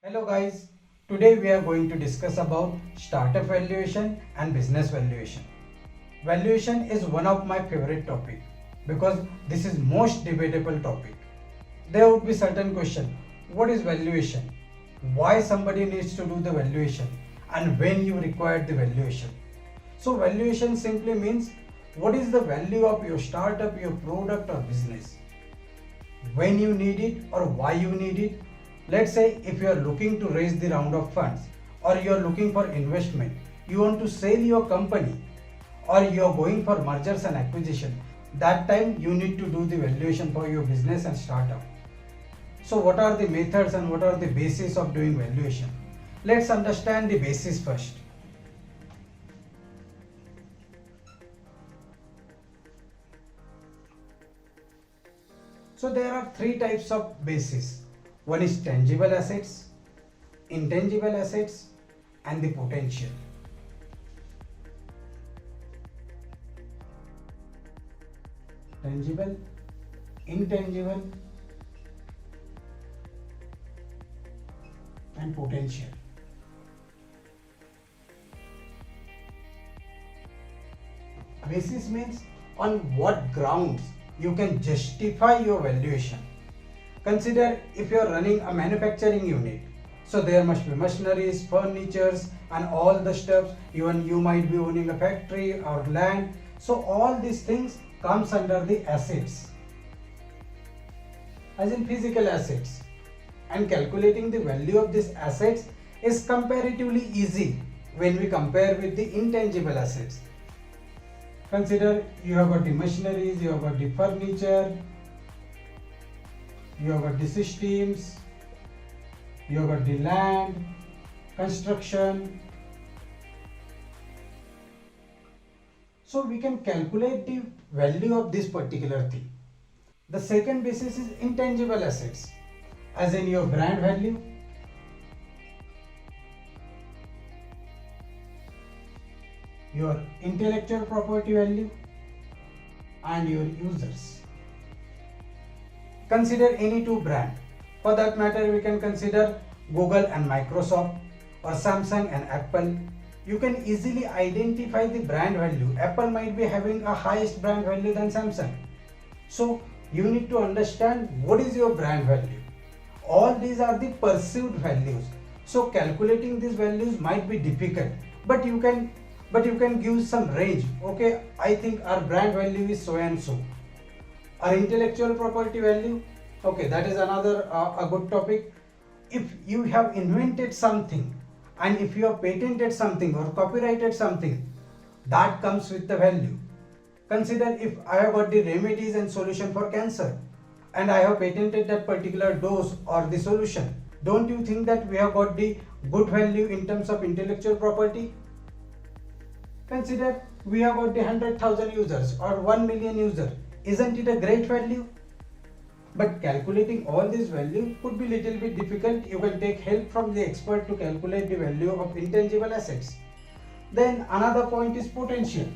Hello guys, today we are going to discuss about startup valuation and business valuation. Valuation is one of my favorite topic because this is most debatable topic. There would be certain question, what is valuation? Why somebody needs to do the valuation and when you require the valuation? So valuation simply means what is the value of your startup, your product or business? When you need it or why you need it. Let's say if you are looking to raise the round of funds or you are looking for investment, you want to sell your company or you are going for mergers and acquisition, that time you need to do the valuation for your business and startup. So what are the methods and what are the basis of doing valuation? Let's understand the basis first. So there are three types of basis. One is tangible assets, intangible assets, and the potential. Tangible, intangible, and potential. Basis means on what grounds you can justify your valuation. Consider if you are running a manufacturing unit, so there must be machineries, furnitures and all the stuff. Even you might be owning a factory or land. So all these things comes under the assets, as in physical assets. And calculating the value of these assets is comparatively easy when we compare with the intangible assets. Consider you have got the machineries, you have got the furniture, you have got the systems, you have got the land, construction. So we can calculate the value of this particular thing. The second basis is intangible assets, as in your brand value, your intellectual property value, and your users. Consider any two brands. For that matter, we can consider Google and Microsoft or Samsung and Apple. You can easily identify the brand value. Apple might be having a highest brand value than Samsung. So you need to understand what is your brand value. All these are the perceived values. So calculating these values might be difficult, but you can give some range. Okay, I think our brand value is so and so. Our intellectual property value, okay, that is another a good topic. If you have invented something and if you have patented something or copyrighted something, that comes with the value. Consider if I have got the remedies and solution for cancer and I have patented that particular dose or the solution, don't you think that we have got the good value in terms of intellectual property? Consider we have got the 100,000 users or 1 million users. Isn't it a great value? But calculating all these values could be little bit difficult. You can take help from the expert to calculate the value of intangible assets. Then another point is potential.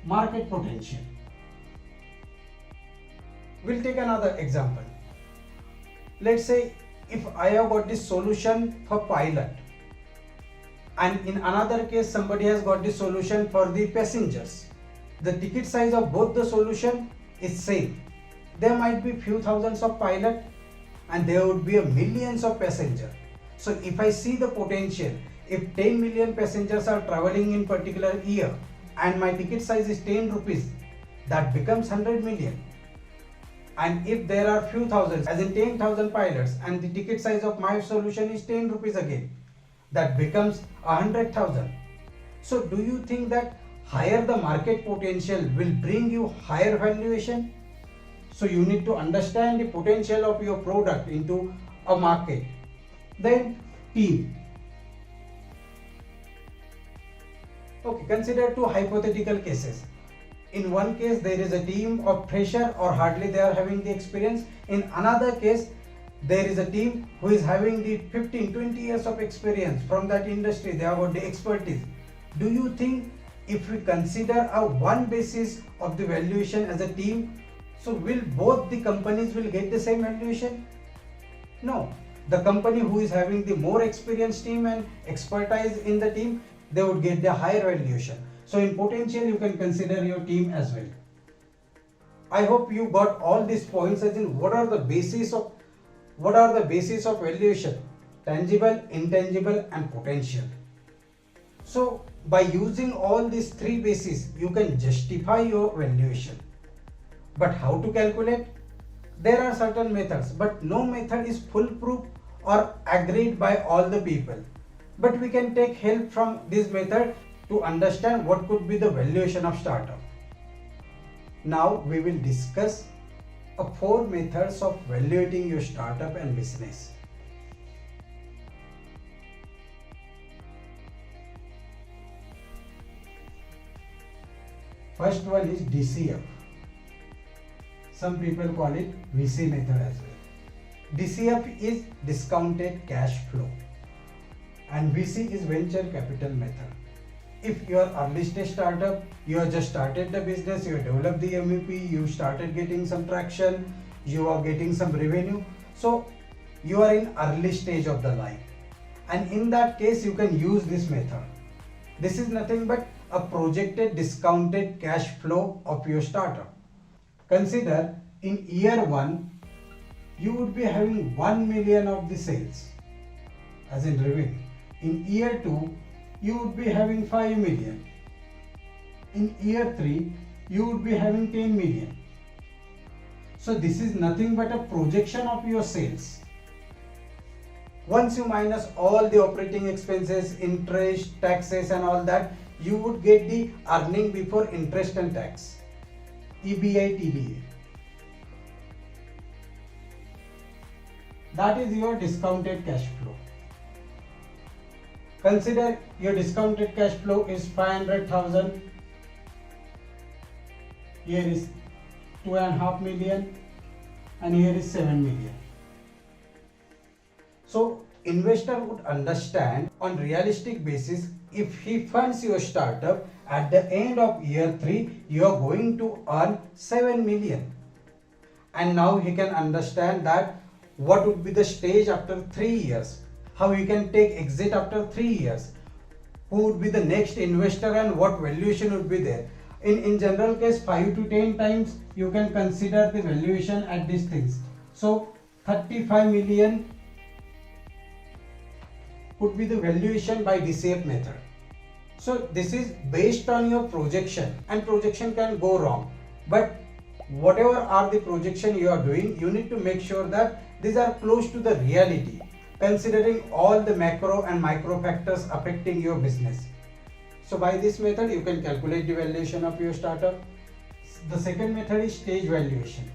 Market potential. We'll take another example. Let's say if I have got this solution for pilot, and in another case somebody has got the solution for the passengers. The ticket size of both the solution is same. There might be few thousands of pilot and there would be a millions of passengers. So if I see the potential, if 10 million passengers are traveling in particular year and my ticket size is 10 rupees, that becomes 100 million. And if there are few thousands, as in 10,000 pilots, and the ticket size of my solution is 10 rupees again, that becomes 100,000. So do you think that higher the market potential will bring you higher valuation? So you need to understand the potential of your product into a market. Then team. Okay, consider two hypothetical cases. In one case there is a team of fresher or hardly they are having the experience. In another case there is a team who is having the 15-20 years of experience from that industry. They have got the expertise. Do you think if we consider a one basis of the valuation as a team, so will both the companies will get the same valuation? No. The company who is having the more experienced team and expertise in the team, they would get the higher valuation. So in potential, you can consider your team as well. I hope you got all these points, as in what are the basis of valuation: tangible, intangible, and potential. So by using all these three bases, you can justify your valuation. But how to calculate? There are certain methods, but no method is foolproof or agreed by all the people. But we can take help from this method to understand what could be the valuation of startup. Now we will discuss 4 methods of valuating your startup and business. First one is DCF. Some people call it VC method as well. DCF is discounted cash flow and VC is venture capital method. If you are early stage startup, you have just started the business, you have developed the MVP, you started getting some traction, you are getting some revenue. So you are in early stage of the life. And in that case, you can use this method. This is nothing but a projected discounted cash flow of your startup. Consider in year 1, you would be having 1 million of the sales as in revenue. In year 2, you would be having 5 million. In year 3, you would be having 10 million. So this is nothing but a projection of your sales. Once you minus all the operating expenses, interest, taxes and all that, you would get the earning before interest and tax, EBITDA. That is your discounted cash flow. Consider your discounted cash flow is 500,000. Here is 2.5 million and here is 7 million. So investor would understand on realistic basis, if he funds your startup at the end of year 3, you are going to earn 7 million. And now he can understand that what would be the stage after 3 years, how you can take exit after 3 years, who would be the next investor and what valuation would be there. In general case, 5 to 10 times you can consider the valuation at these things. So 35 million would be the valuation by DCF method. So this is based on your projection, and projection can go wrong. But whatever are the projection you are doing, you need to make sure that these are close to the reality, considering all the macro and micro factors affecting your business. So by this method, you can calculate the valuation of your startup. The second method is stage valuation.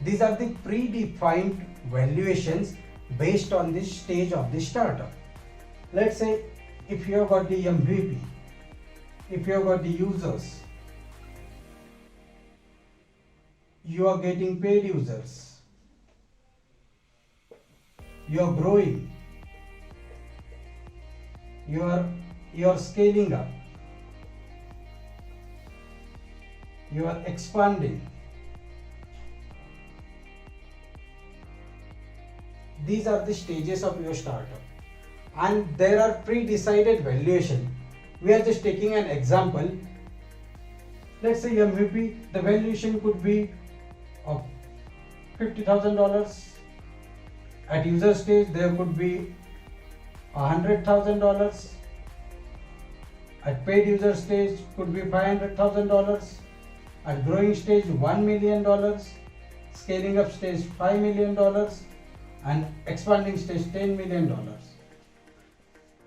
These are the predefined valuations based on the stage of the startup. Let's say if you have got the MVP, if you have got the users, you are getting paid users, you are growing, you are scaling up, you are expanding. These are the stages of your startup, and there are pre-decided valuation. We are just taking an example. Let's say MVP, the valuation could be of $50,000. At user stage, there could be $100,000. At paid user stage, could be $500,000. At growing stage, $1 million. Scaling up stage, $5 million. And expanding stage, $10 million.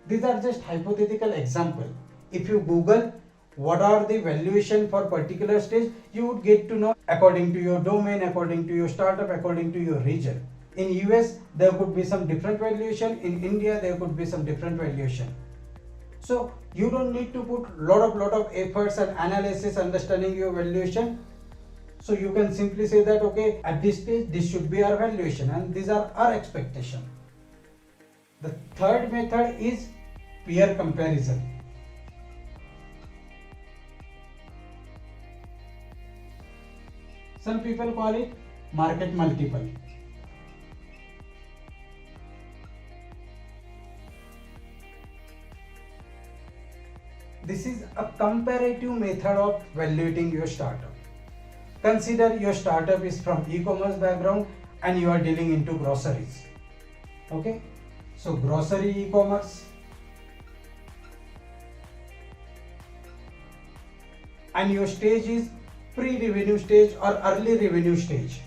These are just hypothetical example. If you Google what are the valuation for particular stage, you would get to know according to your domain, according to your startup, according to your region. In US, there could be some different valuation. In India, there could be some different valuation. So you don't need to put lot of efforts and analysis understanding your valuation. So you can simply say that, okay, at this stage, this should be our valuation and these are our expectation. The third method is peer comparison. Some people call it market multiple. This is a comparative method of valuating your startup. Consider your startup is from e-commerce background and you are dealing into groceries. Okay, so grocery e-commerce, and your stage is pre-revenue stage or early revenue stage.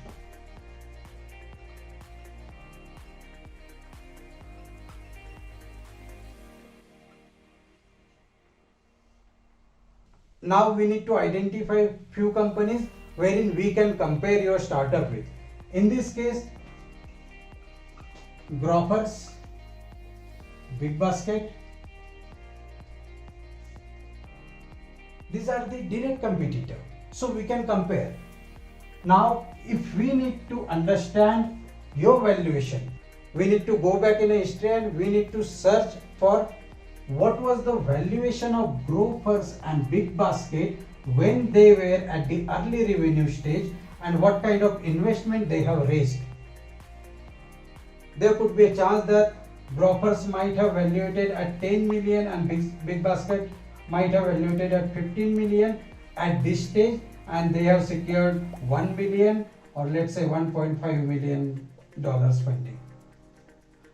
Now we need to identify few companies wherein we can compare your startup with. In this case, Grofers, Big Basket, these are the direct competitor. So we can compare. Now if we need to understand your valuation, we need to go back in a history and we need to search for what was the valuation of Grofers and Big Basket when they were at the early revenue stage and what kind of investment they have raised. There could be a chance that Grofers might have valuated at 10 million and Big Basket might have valuated at 15 million at this stage, and they have secured 1 million or let's say 1.5 million dollars funding.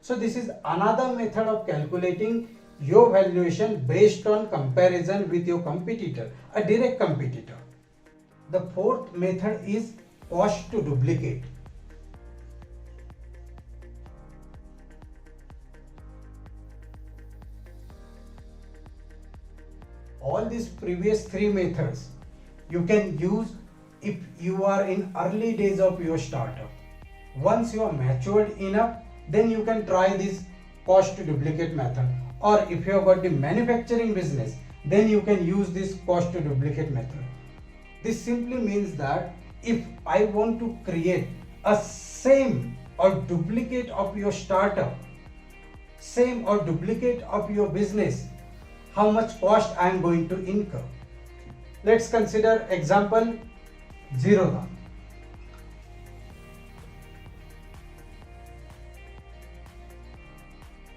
So this is another method of calculating your valuation based on comparison with your competitor, a direct competitor. The fourth method is cost to duplicate. All these previous three methods you can use if you are in early days of your startup. Once you are matured enough, then you can try this cost to duplicate method. Or if you have got the manufacturing business, then you can use this cost to duplicate method. This simply means that if I want to create a same or duplicate of your startup, same or duplicate of your business, how much cost I am going to incur. Let's consider example Zerodha.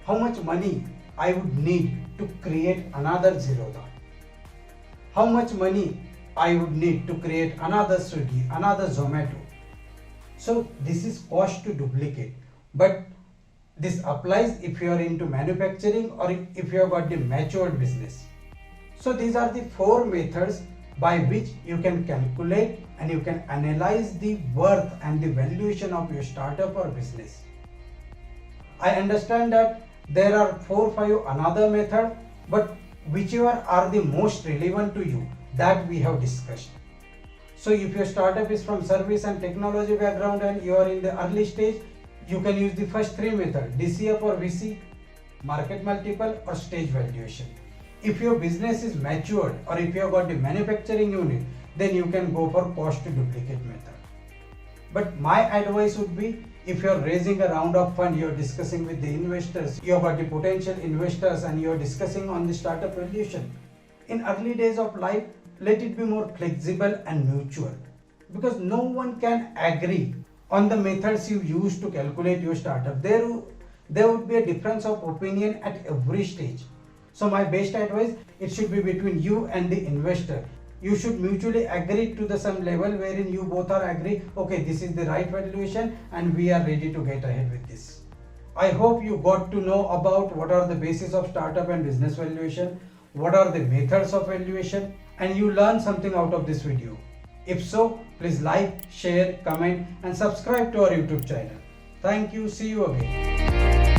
How much money I would need to create another Zerodha? How much money I would need to create another Swiggy, another Zomato? So this is cost to duplicate, but this applies if you are into manufacturing or if you have got the matured business. So these are the four methods by which you can calculate and you can analyze the worth and the valuation of your startup or business. I understand that there are 4-5 another method, but whichever are the most relevant to you, that we have discussed. So if your startup is from service and technology background and you are in the early stage, you can use the first three methods, DCF or VC, market multiple or stage valuation. If your business is matured or if you have got the manufacturing unit, then you can go for cost to duplicate method. But my advice would be, if you are raising a round of fund, you are discussing with the investors, you have got the potential investors and you are discussing on the startup valuation. In early days of life, let it be more flexible and mutual, because no one can agree on the methods you use to calculate your startup. There would be a difference of opinion at every stage. So my best advice, it should be between you and the investor. You should mutually agree to the some level wherein you both are agree, okay, this is the right valuation and we are ready to get ahead with this. I hope you got to know about what are the basis of startup and business valuation, what are the methods of valuation, and you learn something out of this video. If so, please like, share, comment and subscribe to our YouTube channel. Thank you. See you again.